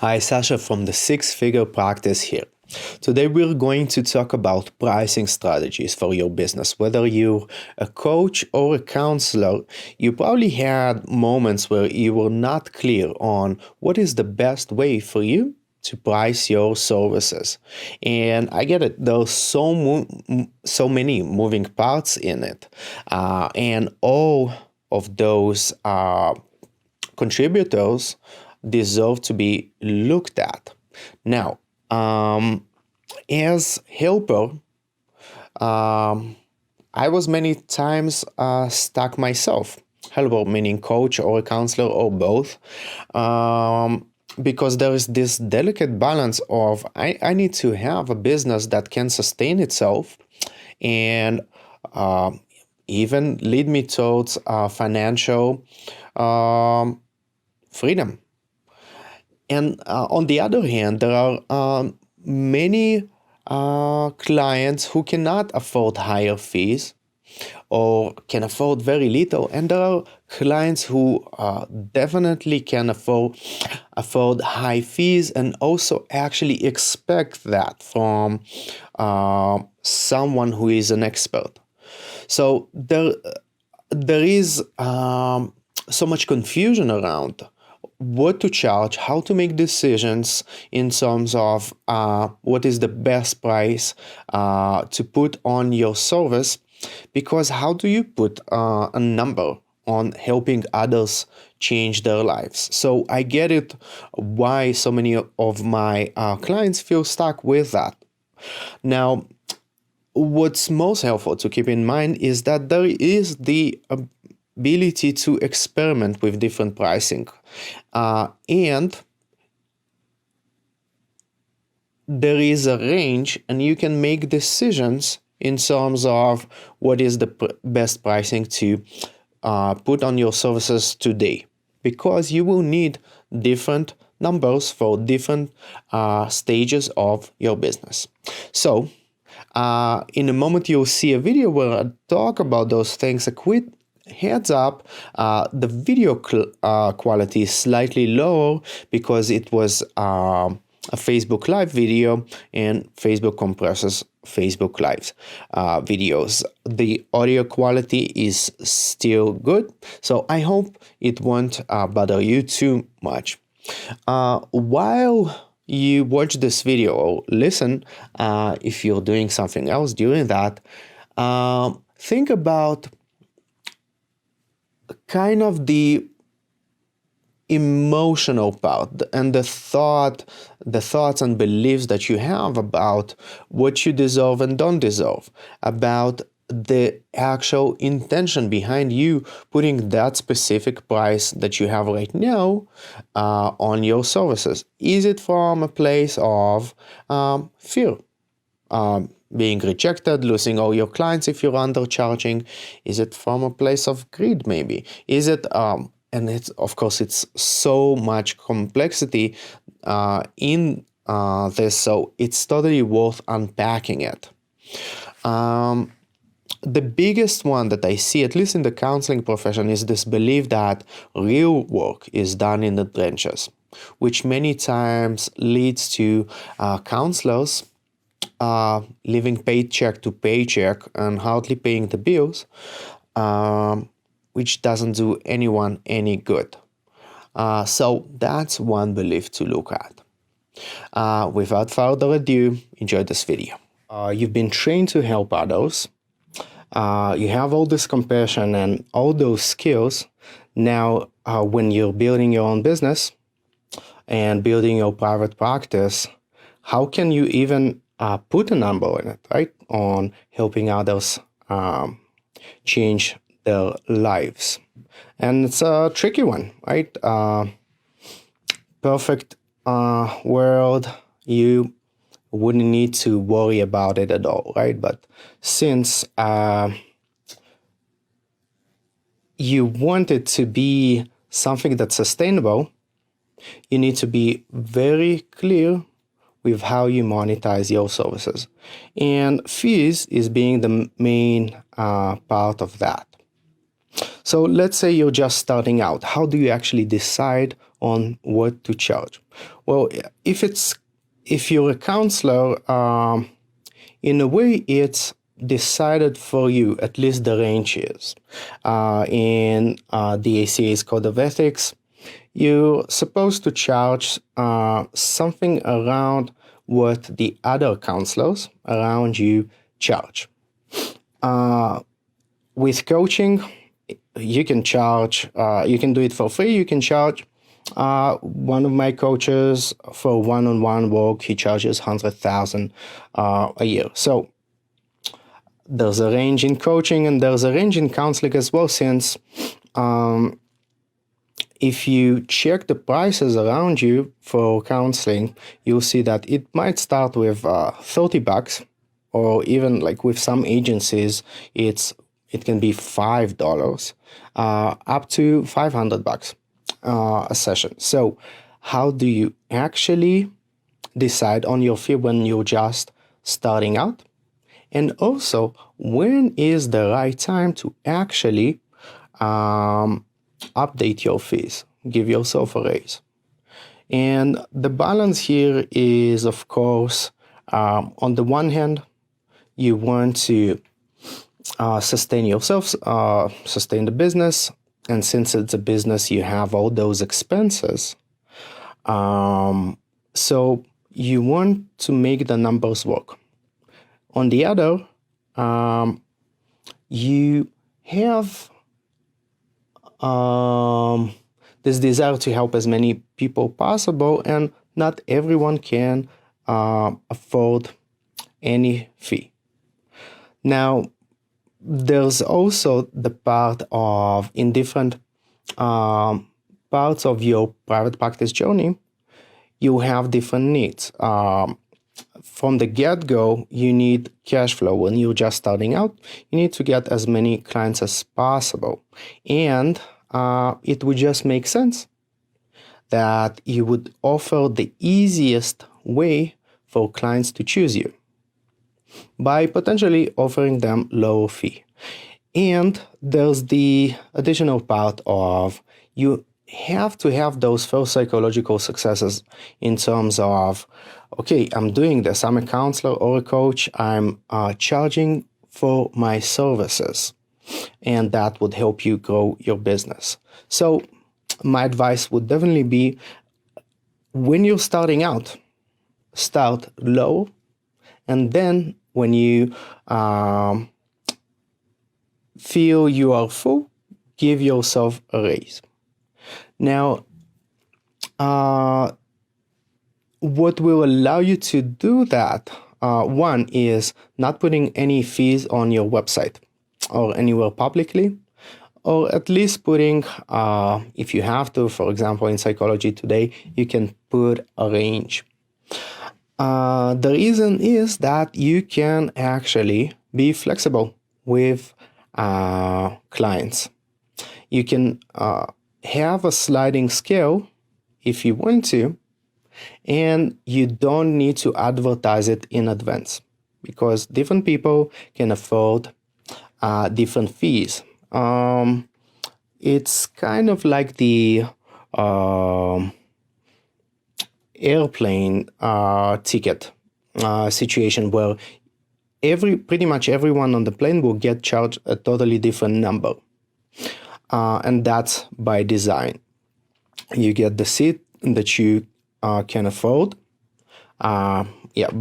Hi, Sasha from the Six Figure Practice here. Today we're going to talk about pricing strategies for your business. Whether you're a coach or a counselor, you probably had moments where you were not clear on what is the best way for you to price your services. And I get it, there's so many moving parts in it. And all of those contributors deserve to be looked at. Now, as helper, I was many times stuck myself. Helper meaning coach or a counselor or both, because there is this delicate balance of I need to have a business that can sustain itself and even lead me towards financial freedom. And on the other hand, there are many clients who cannot afford higher fees or can afford very little. And there are clients who definitely can afford high fees and also actually expect that from someone who is an expert. So there is so much confusion around what to charge, how to make decisions in terms of what is the best price to put on your service, because how do you put a number on helping others change their lives? So I get it why so many of my clients feel stuck with that. Now, what's most helpful to keep in mind is that there is the ability to experiment with different pricing, and there is a range, and you can make decisions in terms of what is the best pricing to put on your services today, because you will need different numbers for different stages of your business. So in a moment you'll see a video where I talk about those things. A quick heads up, the video quality is slightly lower because it was a Facebook Live video, and Facebook compresses Facebook Live videos. The audio quality is still good, so I hope it won't bother you too much. While you watch this video or listen, if you're doing something else during that, think about kind of the emotional part and the thoughts and beliefs that you have about what you deserve and don't deserve, about the actual intention behind you putting that specific price that you have right now on your services. Is it from a place of fear? Being rejected, losing all your clients if you're undercharging? Is it from a place of greed, maybe? Is it, and it's, of course, it's so much complexity in this, so it's totally worth unpacking it. The biggest one that I see, at least in the counseling profession, is this belief that real work is done in the trenches, which many times leads to counselors living paycheck to paycheck and hardly paying the bills, which doesn't do anyone any good. So that's one belief to look at. Without further ado, enjoy this video. You've been trained to help others. You have all this compassion and all those skills. Now, when you're building your own business and building your private practice, how can you even put a number in it, right? On helping others change their lives. And it's a tricky one, right? Perfect world, you wouldn't need to worry about it at all, right? But since you want it to be something that's sustainable, you need to be very clear with how you monetize your services. And fees is being the main part of that. So let's say you're just starting out. How do you actually decide on what to charge. Well, if you're a counselor, in a way, it's decided for you, at least the range is. In the ACA's Code of Ethics, you're supposed to charge something around what the other counselors around you charge. With coaching, you can charge, you can do it for free, you can charge. One of my coaches for one-on-one work, he charges 100,000 a year. So there's a range in coaching and there's a range in counseling as well, since if you check the prices around you for counseling, you'll see that it might start with $30, or even like with some agencies, it can be $5, up to $500 a session. So how do you actually decide on your fee when you're just starting out? And also, when is the right time to actually update your fees, give yourself a raise? And the balance here is, of course, on the one hand, you want to sustain yourself, sustain the business. And since it's a business, you have all those expenses. So you want to make the numbers work. On the other, you have this desire to help as many people possible, and not everyone can afford any fee. Now, there's also the part of, in different parts of your private practice journey, you have different needs. From the get-go, you need cash flow. When you're just starting out, you need to get as many clients as possible. And it would just make sense that you would offer the easiest way for clients to choose you by potentially offering them low fee. And there's the additional part of, you have to have those first psychological successes in terms of, okay, I'm doing this, I'm a counselor or a coach, I'm charging for my services, and that would help you grow your business. So my advice would definitely be, when you're starting out, start low, and then when you feel you are full, give yourself a raise. Now, what will allow you to do that, one is not putting any fees on your website or anywhere publicly, or at least putting, if you have to, for example, in Psychology Today, you can put a range. The reason is that you can actually be flexible with clients. You can have a sliding scale if you want to, and you don't need to advertise it in advance, because different people can afford different fees. It's kind of like the airplane ticket situation, where pretty much everyone on the plane will get charged a totally different number. And that's by design. You get the seat that you can afford,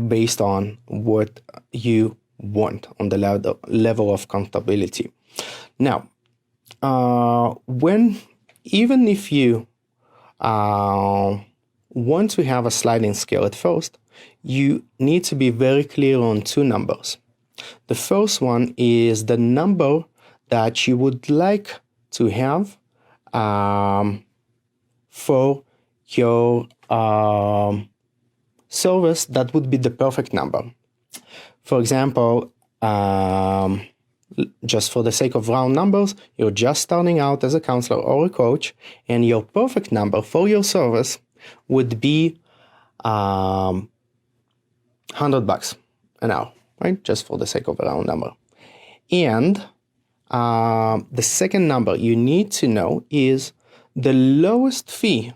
based on what you want on the level of comfortability. Now, even if you want to have a sliding scale at first, you need to be very clear on two numbers. The first one is the number that you would like to have for your service. That would be the perfect number. For example, just for the sake of round numbers, you're just starting out as a counselor or a coach, and your perfect number for your service would be $100 an hour, right? Just for the sake of a round number. And the second number you need to know is the lowest fee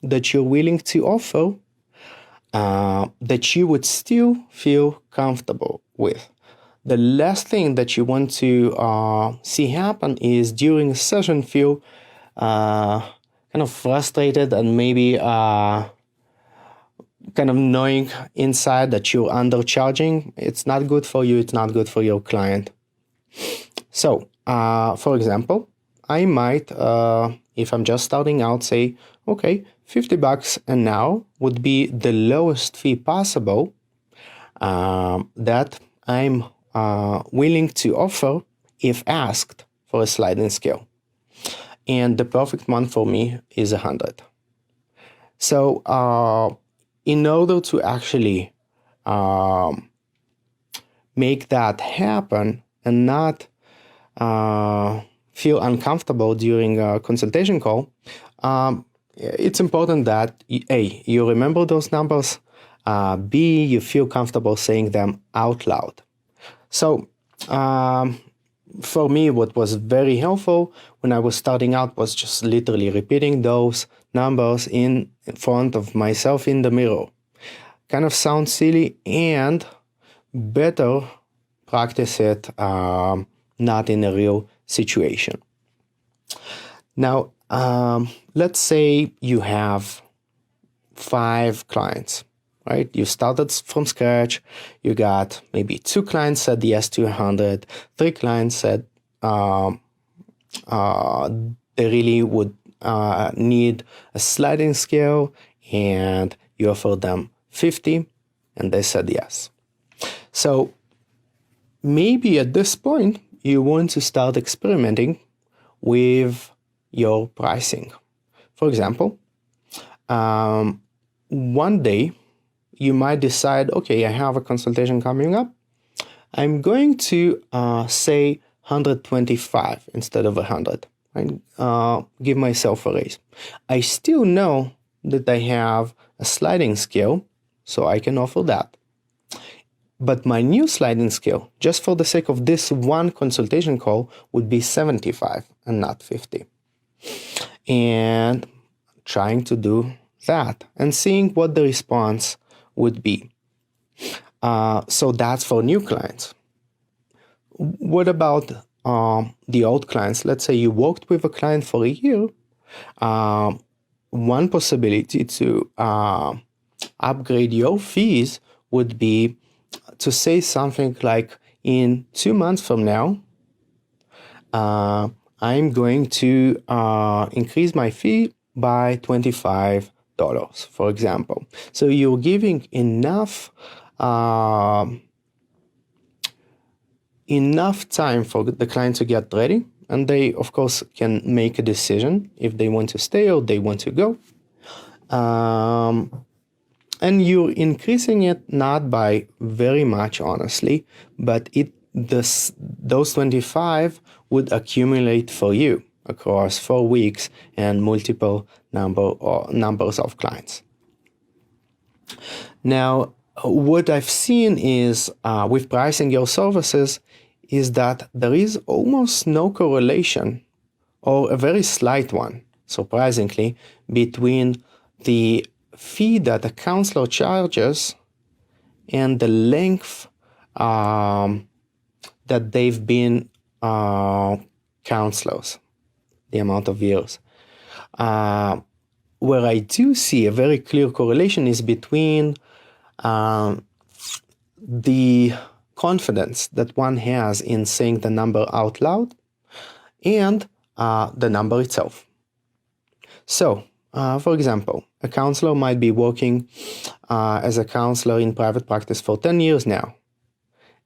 that you're willing to offer that you would still feel comfortable with. The last thing that you want to see happen is during a session feel kind of frustrated and maybe kind of knowing inside that you're undercharging. It's not good for you. It's not good for your client. So, for example, I might, if I'm just starting out, say, okay, $50 an hour would be the lowest fee possible that I'm willing to offer if asked for a sliding scale. And the perfect one for me is 100. So in order to actually make that happen and not feel uncomfortable during a consultation call, it's important that A, you remember those numbers, B, you feel comfortable saying them out loud. So for me, what was very helpful when I was starting out was just literally repeating those numbers in front of myself in the mirror. Kind of sounds silly, and better practice it not in a real situation. Now, let's say you have 5 clients, right? You started from scratch. You got maybe 2 clients said yes to 100. 3 clients said they really would need a sliding scale, and you offered them 50, and they said yes. So maybe at this point, you want to start experimenting with your pricing. For example, one day you might decide, okay, I have a consultation coming up. I'm going to say 125 instead of 100 and give myself a raise. I still know that I have a sliding scale, so I can offer that. But my new sliding scale, just for the sake of this one consultation call, would be 75 and not 50. And trying to do that and seeing what the response would be. So that's for new clients. What about the old clients? Let's say you worked with a client for a year. One possibility to upgrade your fees would be to say something like, in 2 months from now, I'm going to increase my fee by $25, for example. So you're giving enough time for the client to get ready, and they, of course, can make a decision if they want to stay or they want to go. And you're increasing it not by very much, honestly, but those 25 would accumulate for you across 4 weeks and multiple numbers of clients. Now, what I've seen is with pricing your services is that there is almost no correlation, or a very slight one, surprisingly, between the fee that a counselor charges and the length that they've been counselors, the amount of years. Where I do see a very clear correlation is between the confidence that one has in saying the number out loud and the number itself. So, for example, a counselor might be working as a counselor in private practice for 10 years now,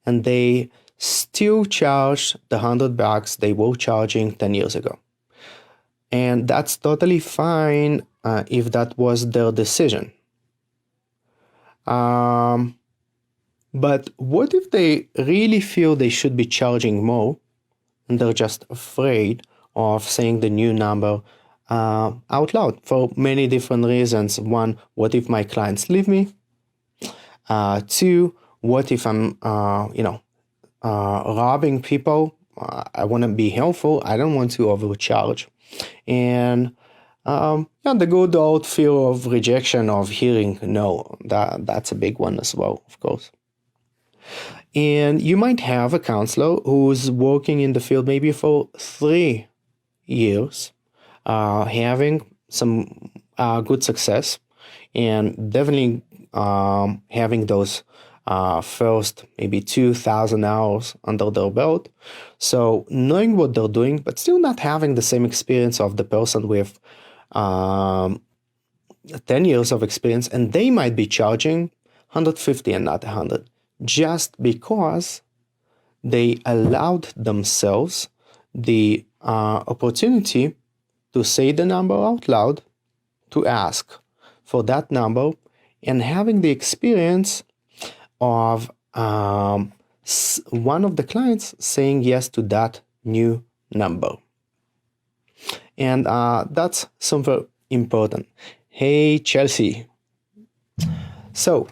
and they still charge the $100 they were charging 10 years ago. And that's totally fine if that was their decision. But what if they really feel they should be charging more and they're just afraid of saying the new number out loud for many different reasons? One, what if my clients leave me? Two, what if I'm, robbing people? I want to be helpful. I don't want to overcharge. And Yeah, the good old fear of rejection, of hearing no, that's a big one as well, of course. And you might have a counselor who's working in the field maybe for 3 years, having some good success, and definitely having those first maybe 2,000 hours under their belt. So knowing what they're doing, but still not having the same experience of the person with 10 years of experience, and they might be charging 150 and not 100 just because they allowed themselves the opportunity to say the number out loud, to ask for that number, and having the experience of one of the clients saying yes to that new number. And that's super important. Hey, Chelsea. So,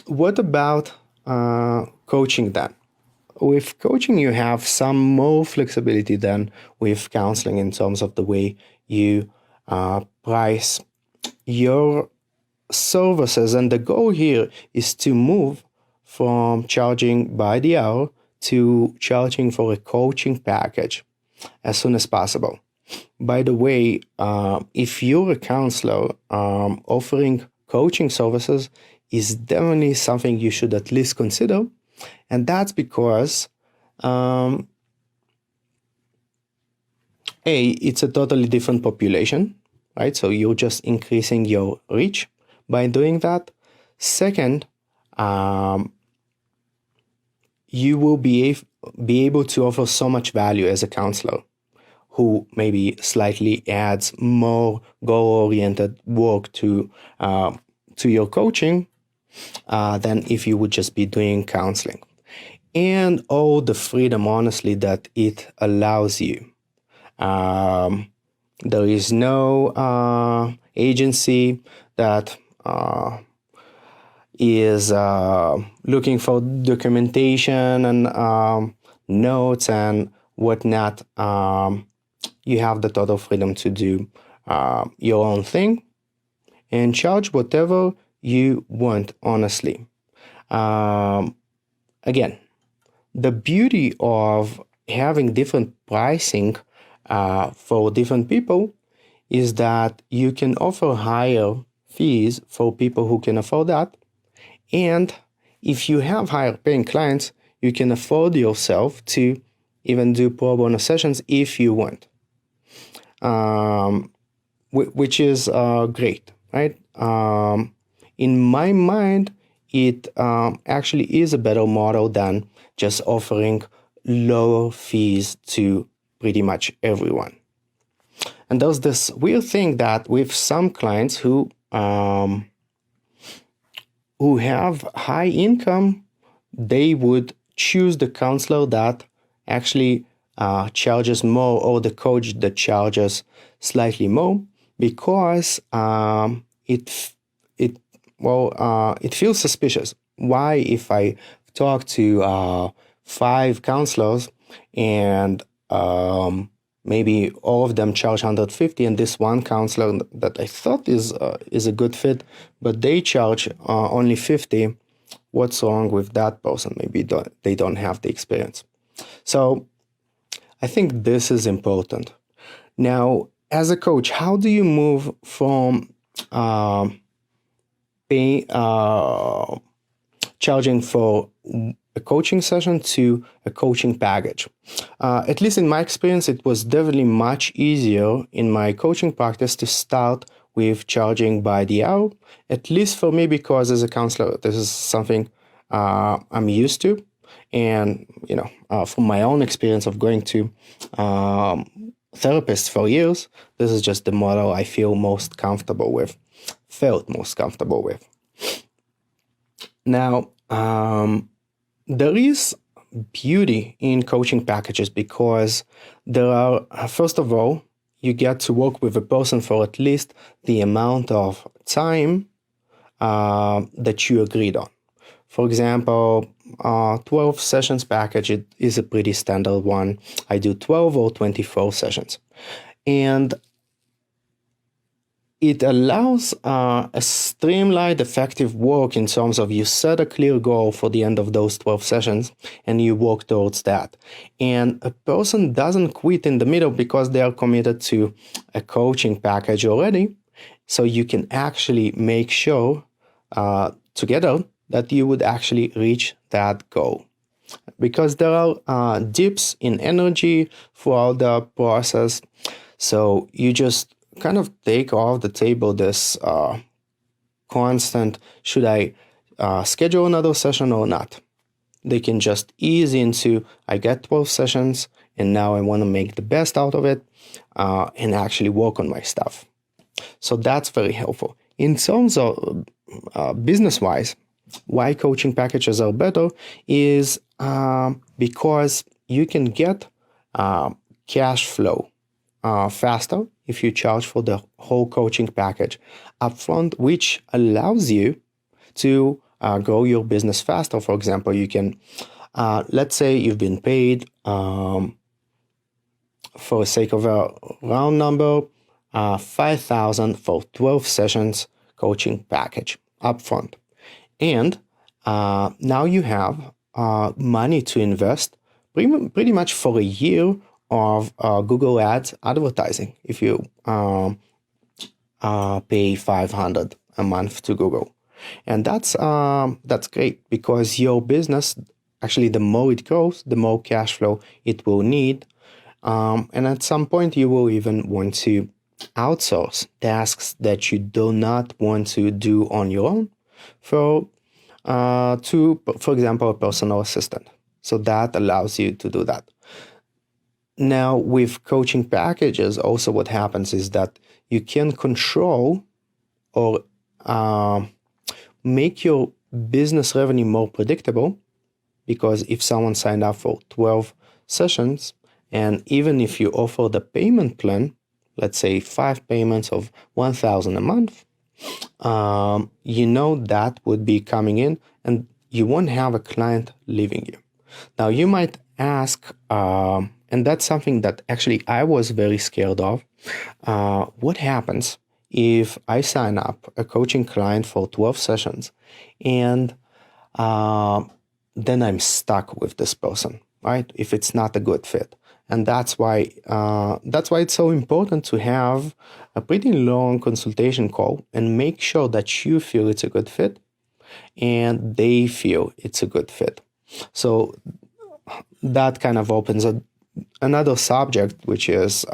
what about coaching then? With coaching, you have some more flexibility than with counseling in terms of the way you price your services. And the goal here is to move from charging by the hour to charging for a coaching package as soon as possible. By the way, if you're a counselor, offering coaching services is definitely something you should at least consider. And that's because, it's a totally different population, right? So you're just increasing your reach by doing that. Second, you will be able to offer so much value as a counselor who maybe slightly adds more goal-oriented work to your coaching than if you would just be doing counseling. And all the freedom, honestly, that it allows you. There is no agency that is looking for documentation and notes and whatnot. You have the total freedom to do your own thing and charge whatever you want, honestly. Again, the beauty of having different pricing for different people is that you can offer higher fees for people who can afford that. And if you have higher paying clients, you can afford yourself to even do pro bono sessions if you want, which is great, right? In my mind, it actually is a better model than just offering lower fees to pretty much everyone. And there's this weird thing that with some clients who have high income, they would choose the counselor that actually charges more, or the coach that charges slightly more, because it feels suspicious. Why, if I talk to 5 counselors and maybe all of them charge 150, and this one counselor that I thought is a good fit, but they charge only 50, what's wrong with that person? Maybe they don't have the experience. So I think this is important. Now, as a coach, how do you move from charging for a coaching session to a coaching package? At least in my experience, it was definitely much easier in my coaching practice to start with charging by the hour, at least for me, because as a counselor, this is something I'm used to. And, from my own experience of going to therapists for years, this is just the model I felt most comfortable with. Now, there is beauty in coaching packages because there are, first of all, you get to work with a person for at least the amount of time that you agreed on. For example, 12 sessions package is a pretty standard one. I do 12 or 24 sessions. And it allows a streamlined, effective work in terms of you set a clear goal for the end of those 12 sessions and you work towards that. And a person doesn't quit in the middle because they are committed to a coaching package already. So you can actually make sure together that you would actually reach that goal. Because there are dips in energy throughout the process. So you just kind of take off the table this constant, should I schedule another session or not? They can just ease into, I get 12 sessions and now I want to make the best out of it and actually work on my stuff. So that's very helpful. In terms of business-wise, why coaching packages are better is because you can get cash flow faster if you charge for the whole coaching package upfront, which allows you to grow your business faster. For example, you can, let's say you've been paid, for the sake of a round number, $5,000 for 12 sessions coaching package upfront. And now you have money to invest pretty much for a year of Google Ads advertising if you pay $500 a month to Google. And that's great because your business, actually, the more it grows, the more cash flow it will need. And at some point, you will even want to outsource tasks that you do not want to do on your own for example, a personal assistant. So that allows you to do that. Now, with coaching packages, also what happens is that you can control or make your business revenue more predictable, because if someone signed up for 12 sessions, and even if you offer the payment plan, let's say 5 payments of $1,000 a month, you know that would be coming in and you won't have a client leaving you. Now, you might ask, and that's something that actually I was very scared of, what happens if I sign up a coaching client for 12 sessions and then I'm stuck with this person, right? If it's not a good fit. And that's why it's so important to have a pretty long consultation call and make sure that you feel it's a good fit and they feel it's a good fit. So that kind of opens another subject, which is,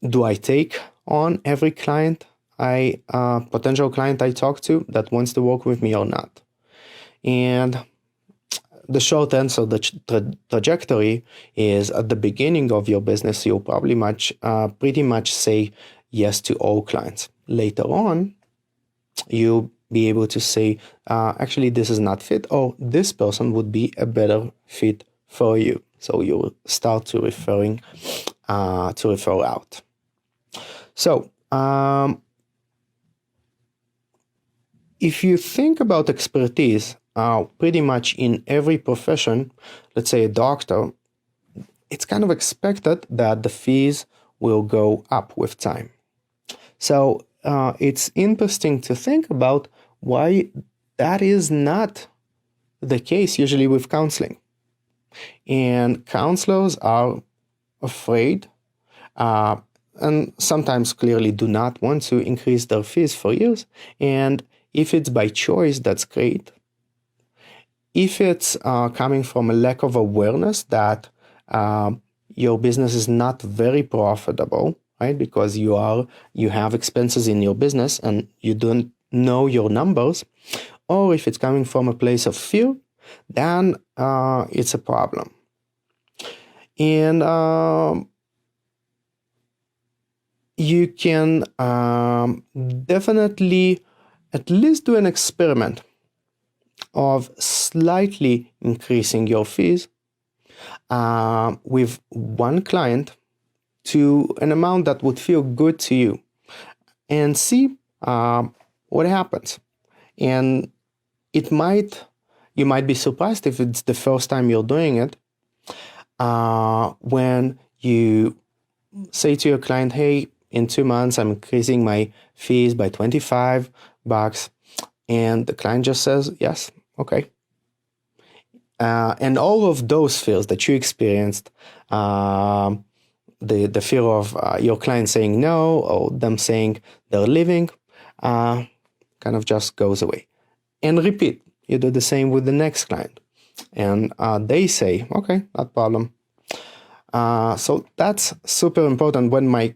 do I take on every potential client I talk to that wants to work with me or not? And the short answer, the trajectory is, at the beginning of your business, you'll probably pretty much say yes to all clients. Later on, you'll be able to say, actually, this is not fit, or this person would be a better fit for you. So you'll start to refer out. So if you think about expertise, pretty much in every profession, let's say a doctor, it's kind of expected that the fees will go up with time. So it's interesting to think about why that is not the case usually with counseling. And counselors are afraid and sometimes clearly do not want to increase their fees for years. And if it's by choice, that's great. If it's coming from a lack of awareness that your business is not very profitable, right? Because you have expenses in your business and you don't know your numbers, or if it's coming from a place of fear, then it's a problem. And you can definitely at least do an experiment of slightly increasing your fees with one client to an amount that would feel good to you, and see what happens. And you might be surprised if it's the first time you're doing it, when you say to your client, hey, in 2 months, I'm increasing my fees by $25. And the client just says, yes, okay. And all of those fears that you experienced, the fear of your client saying no or them saying they're leaving, kind of just goes away. And repeat. You do the same with the next client. And they say, okay, not problem. So that's super important. When my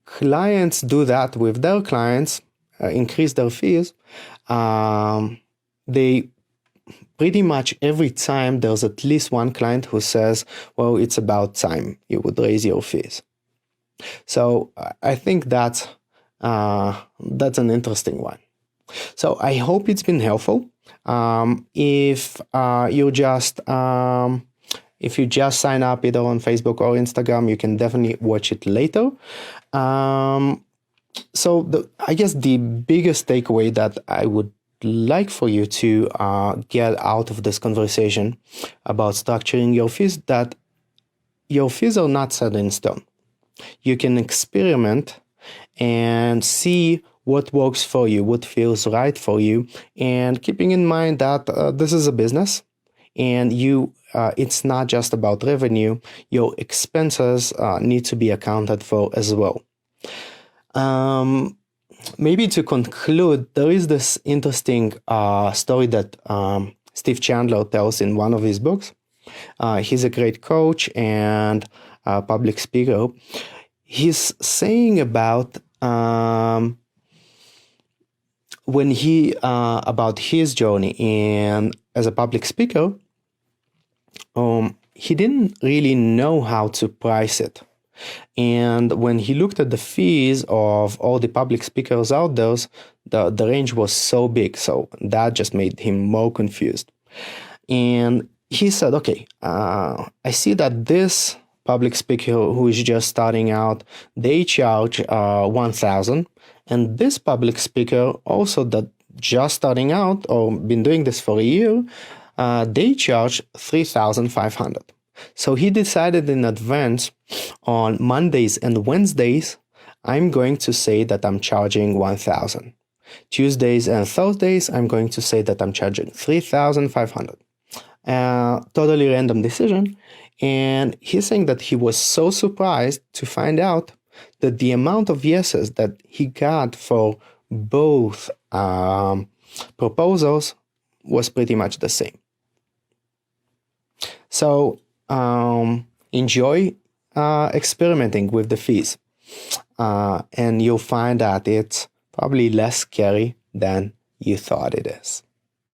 clients do that with their clients, increase their fees, they pretty much every time there's at least one client who says, well, it's about time you would raise your fees. So I think that's an interesting one. So I hope it's been helpful. If you just sign up either on Facebook or Instagram, you can definitely watch it later. So I guess the biggest takeaway that I would like for you to get out of this conversation about structuring your fees, that your fees are not set in stone. You can experiment and see what works for you, what feels right for you, and keeping in mind that this is a business, and it's not just about revenue. Your expenses need to be accounted for as well. Maybe to conclude, there is this interesting story that Steve Chandler tells in one of his books. He's a great coach and public speaker. He's saying about when he about his journey and as a public speaker, he didn't really know how to price it. And when he looked at the fees of all the public speakers out there, the range was so big. So that just made him more confused. And he said, okay, I see that this public speaker who is just starting out, they charge $1,000. And this public speaker also that just starting out or been doing this for a year, they charge $3,500. So he decided in advance on Mondays and Wednesdays, I'm going to say that I'm charging $1,000. Tuesdays and Thursdays, I'm going to say that I'm charging $3,500. Totally random decision. And he's saying that he was so surprised to find out that the amount of yeses that he got for both proposals was pretty much the same. So enjoy experimenting with the fees, and you'll find that it's probably less scary than you thought it is.